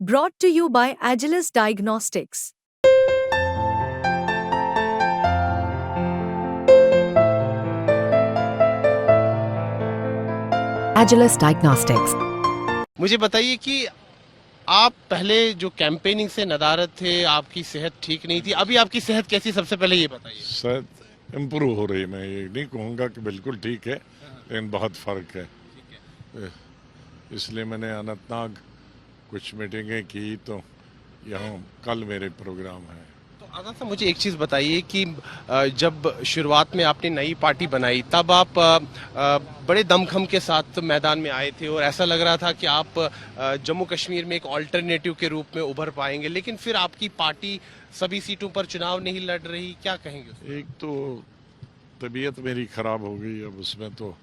Brought to you by Agilus Diagnostics. Agilus Diagnostics. मुझे बताइए कि आप पहले जो कैंपेनिंग से नदारद थे, आपकी सेहत ठीक नहीं थी, अभी आपकी सेहत कैसी, सबसे पहले ये बताइए। शायद इम्प्रूव हो रही, मैं ये नहीं कहूँगा कि बिल्कुल ठीक है, लेकिन बहुत फ़र्क है। इसलिए मैंने अनंतनाग कुछ मीटिंगें की, तो यहाँ कल मेरे प्रोग्राम है। तो आज़ाद साहब, मुझे एक चीज़ बताइए कि जब शुरुआत में आपने नई पार्टी बनाई, तब आप बड़े दमखम के साथ मैदान में आए थे और ऐसा लग रहा था कि आप जम्मू कश्मीर में एक ऑल्टरनेटिव के रूप में उभर पाएंगे, लेकिन फिर आपकी पार्टी सभी सीटों पर चुनाव नहीं लड़ रही, क्या कहेंगे उसमें? एक तो तबीयत मेरी ख़राब हो गई, अब उसमें तो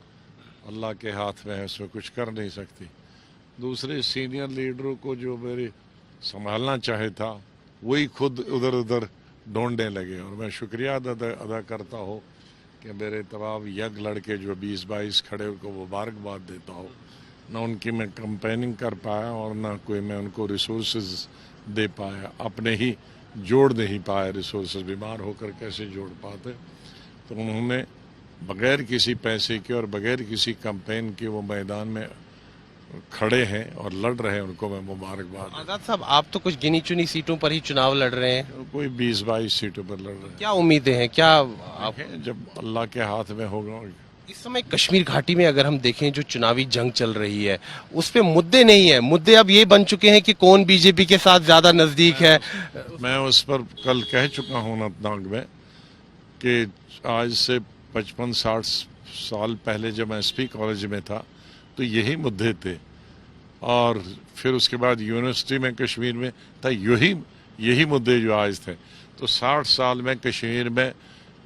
अल्लाह के हाथ में है, उसमें कुछ कर नहीं सकती। दूसरे सीनियर लीडरों को जो मेरे संभालना चाहे था, वही खुद उधर उधर ढूंढने लगे, और मैं शुक्रिया अदा करता हूँ कि मेरे तमाम यंग लड़के जो 20-22 खड़े, उनको मुबारकबाद देता हूँ। ना उनकी मैं कंपेनिंग कर पाया और ना कोई मैं उनको रिसोर्सेज दे पाया, अपने ही जोड़ नहीं पाया रिसोर्सेज, बीमार होकर कैसे जोड़ पाते। तो उन्होंने बगैर किसी पैसे के और बगैर किसी कैंपेन के वो मैदान में खड़े हैं और लड़ रहे हैं, उनको मैं मुबारकबाद। आज़ाद साहब, आप तो कुछ गिनी चुनी सीटों पर ही चुनाव लड़ रहे हैं, कोई 20-22 सीटों पर लड़ रहे हैं। क्या उम्मीदें हैं, क्या आप जब अल्लाह के हाथ में होगा। इस समय कश्मीर घाटी में अगर हम देखें, जो चुनावी जंग चल रही है, उस पे मुद्दे नहीं है, मुद्दे अब ये बन चुके हैं कि कौन बीजेपी के साथ ज्यादा नजदीक है। मैं उस पर कल कह चुका हूँ अनंतनाग में कि आज से 55-60 साल पहले जब मैं एसपी कॉलेज में था, तो यही मुद्दे थे, और फिर उसके बाद यूनिवर्सिटी में कश्मीर में था, यही मुद्दे जो आज थे। तो 60 साल में कश्मीर में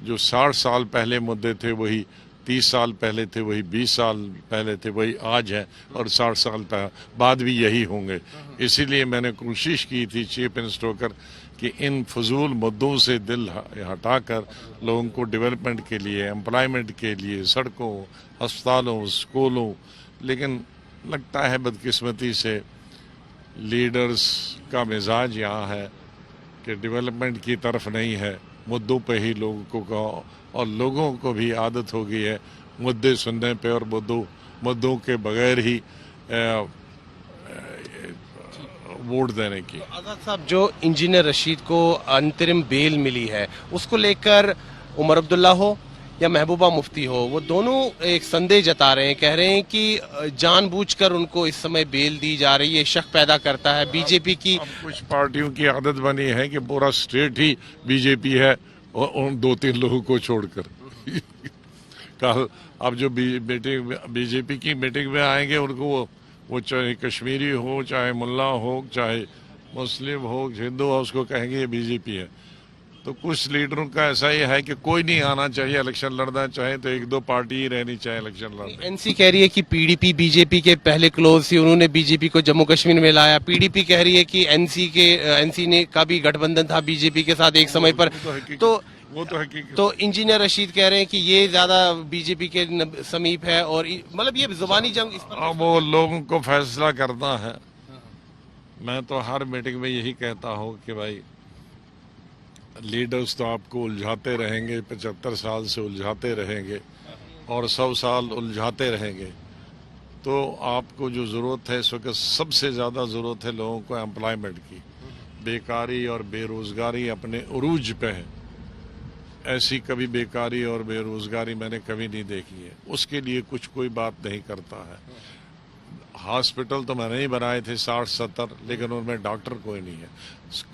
जो 60 साल पहले मुद्दे थे, वही 30 साल पहले थे, वही 20 साल पहले थे, वही आज है, और 60 साल बाद भी यही होंगे। इसीलिए मैंने कोशिश की थी चीफ मिनिस्टर होकर कि इन फजूल मुद्दों से दिल हटाकर लोगों को डेवलपमेंट के लिए, एम्प्लॉयमेंट के लिए, सड़कों, अस्पतालों, स्कूलों, लेकिन लगता है बदकिस्मती से लीडर्स का मिजाज यहाँ है कि डेवलपमेंट की तरफ नहीं है, मुद्दों पे ही लोगों को कहो, और लोगों को भी आदत हो गई है मुद्दे सुनने पे और मुद्दों के बगैर ही वोट देने की। आज़ाद साहब, जो इंजीनियर रशीद को अंतरिम बेल मिली है, उसको लेकर उमर अब्दुल्ला हो या महबूबा मुफ्ती हो, वो दोनों एक संदेह जता रहे हैं, कह रहे हैं कि जानबूझकर उनको इस समय बेल दी जा रही है, शक पैदा करता है बीजेपी की। अब कुछ पार्टियों की आदत बनी है कि पूरा स्टेट ही बीजेपी है, और उन 2-3 लोगों को छोड़कर कल अब जो बीजेपी की मीटिंग में आएंगे, उनको वो चाहे कश्मीरी हो, चाहे मुल्ला हो, चाहे मुस्लिम हो, हिंदू हो, उसको कहेंगे ये बीजेपी है। तो कुछ लीडरों का ऐसा ही है कि कोई नहीं आना चाहिए, इलेक्शन लड़ना चाहे तो 1-2 पार्टी ही रहनी चाहिए इलेक्शन लड़ने। एनसी कह रही है कि पीडीपी बीजेपी के पहले क्लोज थी, उन्होंने बीजेपी को जम्मू कश्मीर में लाया। पीडीपी कह रही है कि एनसी ने का भी गठबंधन था बीजेपी के साथ एक समय पर। तो इंजीनियर रशीद कह रहे हैं कि ये ज्यादा बीजेपी के समीप है, और मतलब ये जुबानी जंग इस पर वो लोगों को फैसला करना है। मैं तो हर मीटिंग में यही कहता हूँ कि भाई लीडर्स तो आपको उलझाते रहेंगे, 75 साल से उलझाते रहेंगे और 100 साल उलझाते रहेंगे। तो आपको जो ज़रूरत है इस वक्त, सबसे ज़्यादा ज़रूरत है लोगों को एम्प्लॉयमेंट की। बेकारी और बेरोज़गारी अपने उरूज पे है, ऐसी कभी बेकारी और बेरोज़गारी मैंने कभी नहीं देखी है। उसके लिए कोई बात नहीं करता है। हॉस्पिटल तो मैंने ही बनाए थे 60-70, लेकिन उनमें डॉक्टर कोई नहीं है।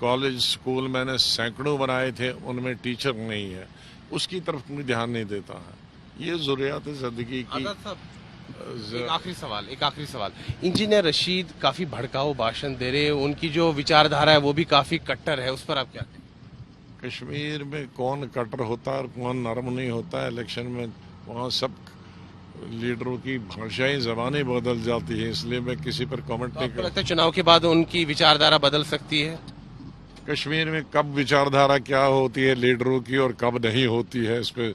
कॉलेज स्कूल मैंने सैकड़ों बनाए थे, उनमें टीचर नहीं है। उसकी तरफ कोई ध्यान नहीं देता है। ये ज़रूरियात ज़िंदगी की। एक आखिरी सवाल, इंजीनियर रशीद काफी भड़काऊ भाषण दे रहे हैं, उनकी जो विचारधारा है वो भी काफी कट्टर है, उस पर आप क्या कहें? कश्मीर में कौन कट्टर होता है और कौन नरम नहीं होता है, इलेक्शन में वहाँ सब लीडरों की भाषाई ज़बानें बदल जाती है, इसलिए मैं किसी पर कमेंट नहीं करता। चुनाव के बाद उनकी विचारधारा बदल सकती है? कश्मीर में कब विचारधारा क्या होती है लीडरों की और कब नहीं होती है, इस पर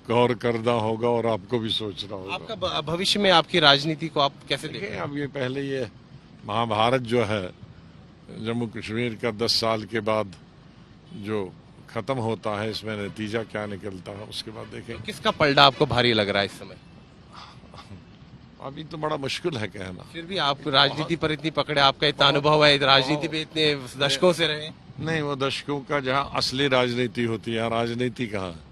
गौर करना होगा और आपको भी सोचना होगा। आपका भविष्य में आपकी राजनीति को आप कैसे देखते हैं? अब ये पहले ये महाभारत जो है, जम्मू कश्मीर का 10 साल के बाद जो ख़त्म होता है इसमें नतीजा क्या निकलता है उसके बाद देखेंगे। किसका पलड़ा आपको भारी लग रहा है इस समय? अभी तो बड़ा मुश्किल है कहना। फिर भी आप राजनीति पर इतनी पकड़े, आपका इतना अनुभव है, राजनीति पे इतने दशकों से रहे। नहीं, वो दशकों का जहाँ असली राजनीति होती है, यहाँ राजनीति कहाँ है?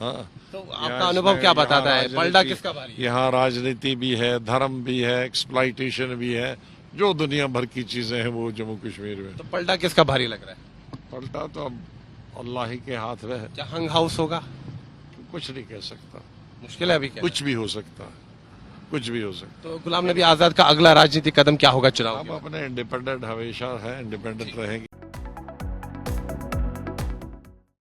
हाँ, तो आपका अनुभव क्या बताता है, पलड़ा किसका भारी है? यहाँ राजनीति भी है, धर्म भी है, एक्सप्लॉइटेशन भी है, जो दुनिया भर की चीजें हैं वो जम्मू कश्मीर में। तो पलड़ा किसका भारी लग रहा है? पलटा तो अब अल्लाह ही के हाथ में है, क्या हंग हाउस होगा? कुछ नहीं कह सकता, मुश्किल है अभी क्या? कुछ भी हो सकता है, कुछ भी हो सकता तो गुलाम नबी आजाद का अगला राजनीतिक कदम क्या होगा चुनाव है। के हम बाद? अपने इंडिपेंडेंट हमेशा है, इंडिपेंडेंट रहेंगे।